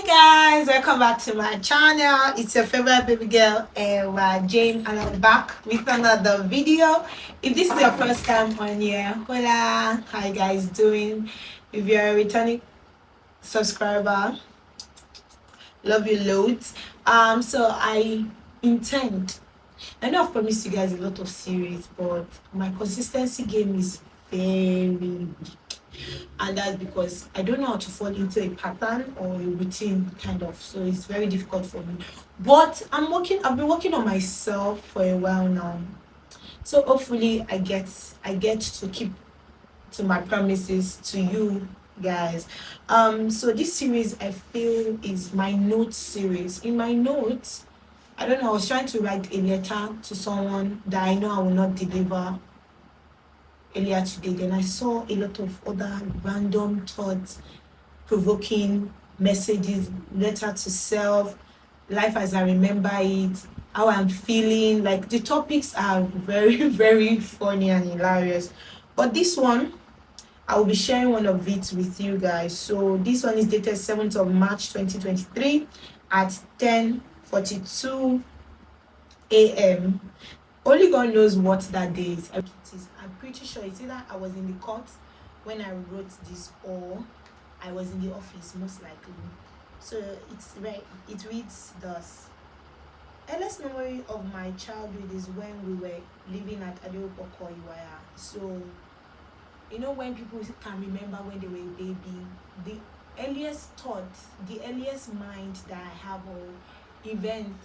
Guys, welcome back to my channel. It's your favorite baby girl, Jane, and I'm back with another video. If this is your first time on here, hola, how you guys doing? If you're a returning subscriber, love you loads. So intend I know I've promised you guys a lot of series, but my consistency game is very weak. And that's because I don't know how to fall into a pattern or a routine kind of. So it's very difficult for me. But I've been working on myself for a while now. So hopefully I get to keep to my promises to you guys. So this series I feel is my notes series. In my notes, I don't know, I was trying to write a letter to someone that I know I will not deliver earlier today. Then I saw a lot of other random thoughts, provoking messages, letter to self, life as I remember it, how I'm feeling. Like the topics are very, very funny and hilarious. But this one, I will be sharing one of it with you guys. So this one is dated 7th of March 2023 at 10:42 a.m. Only God knows what that day is. I'm pretty sure it's either I was in the court when I wrote this or I was in the office, most likely. So it reads thus. Earliest memory of my childhood is when we were living at Adeopoko Iwaya. So, when people can remember when they were a baby, the earliest thought, the earliest mind that I have or event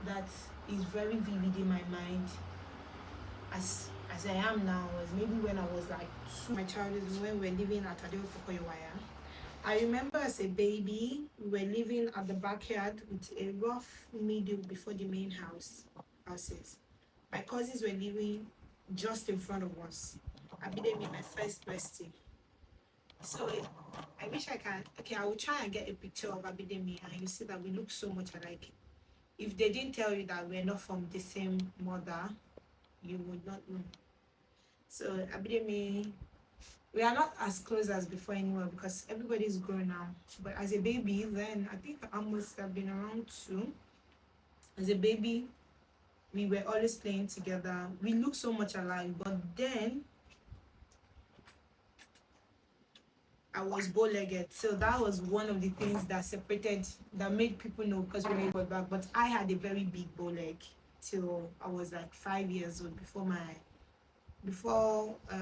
that is very vivid in my mind as I am now was maybe when I was like two. My childhood is when we were living at Adeopoko Iwaya. I remember as a baby, we were living at the backyard with a rough middle before the main houses. My cousins were living just in front of us. Abidemi, my first bestie. So I wish I can. Okay, I will try and get a picture of Abidemi, and you see that we look so much alike. If they didn't tell you that we're not from the same mother, you would not know. So Abidemi, we are not as close as before anymore because everybody's grown now. But as a baby, then I think I must have been around 2. As a baby, we were always playing together. We look so much alike. But then I was bow-legged, so that was one of the things that made people know because we were back. But I had a very big bow leg till I was like 5 years old before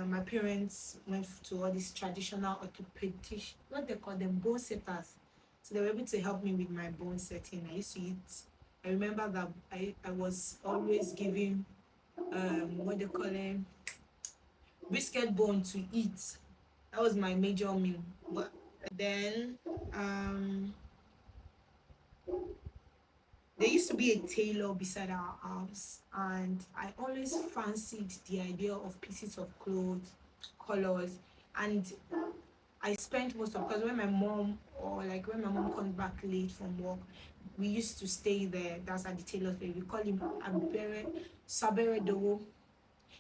my parents went to all these traditional orthopedic, what they call them, bone setters. So they were able to help me with my bone setting. I used to eat. I remember that I was always giving what they call them, brisket bone to eat. That was my major meal. But then there used to be a tailor beside our house, and I always fancied the idea of pieces of clothes, colors, and I spent most of because when my mom comes back late from work, we used to stay there. That's at the tailor's place. We call him Abere Sabere Dowo.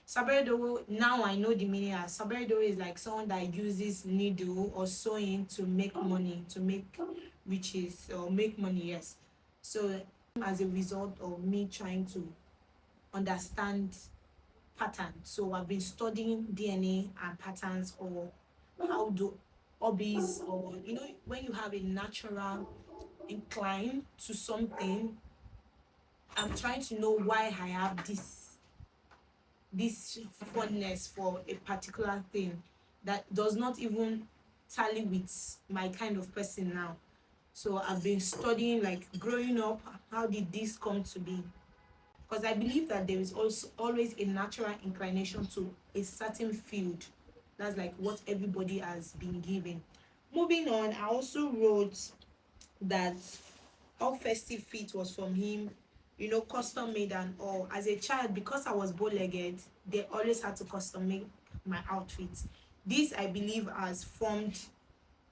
Sabere Dowo. Now I know the meaning as Sabere Dowo is like someone that uses needle or sewing to make money, to make riches or make money. Yes. So as a result of me trying to understand patterns. So I've been studying DNA and patterns, or how do hobbies, or when you have a natural incline to something. I'm trying to know why I have this fondness for a particular thing that does not even tally with my kind of person now. So I've been studying, like growing up, how did this come to be? Because I believe that there is also always a natural inclination to a certain field. That's like what everybody has been given. Moving on, I also wrote that all festive fit was from him, custom made and all. As a child, because I was bow-legged, they always had to custom make my outfits. This, I believe, has formed,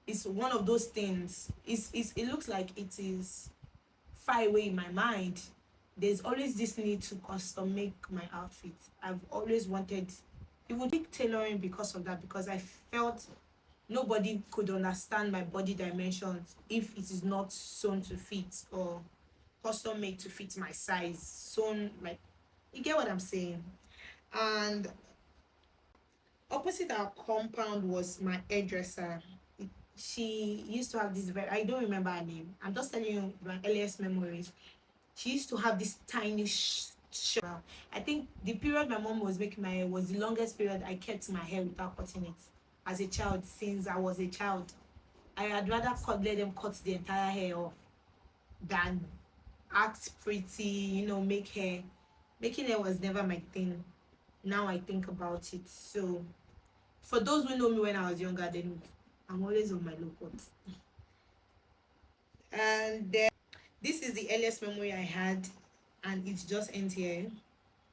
is one of those things. It looks like it is far away in my mind. There's always this need to custom make my outfits. I've always wanted, even pick tailoring because of that, because I felt nobody could understand my body dimensions if it is not sewn to fit or custom made to fit my size. Sewn, like, you get what I'm saying? And opposite our compound was my hairdresser. She used to have this very, I don't remember her name. I'm just telling you my earliest memories. She used to have this tiny I think the period my mom was making my hair was the longest period I kept my hair without cutting it as a child. Since I was a child, I had rather let them cut the entire hair off than act pretty, make hair. Making hair was never my thing. Now I think about it. So for those who know me when I was younger, then I'm always on my low cut. And then this is the earliest memory I had, and it just ends here.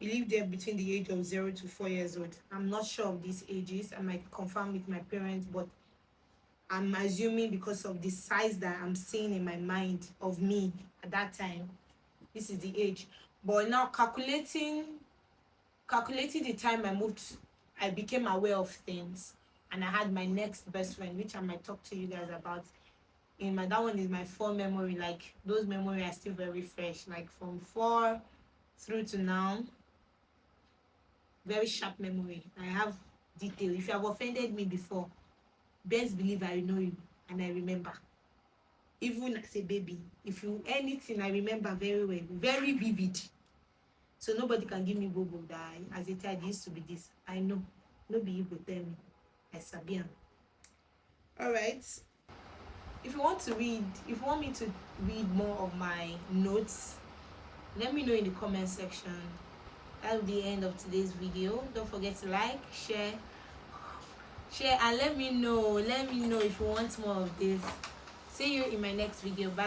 We lived there between the age of 0 to 4 years old. I'm not sure of these ages. I might confirm with my parents, but I'm assuming because of the size that I'm seeing in my mind of me at that time, this is the age. But now calculating the time I became aware of things, and I had my next best friend, which I might talk to you guys about. That one is my full memory. Like, those memories are still very fresh. Like, from 4 through to now, very sharp memory. I have detail. If you have offended me before, best believe I know you and I remember. Even as a baby, if you anything, I remember very well, very vivid. So nobody can give me bobo that as a child used to be this. I know. Nobody you go tell me. I sabi am. Alright. If you want me to read more of my notes, let me know in the comment section. That'll be the end of today's video. Don't forget to like, share, and let me know if you want more of this. See you in my next video. Bye.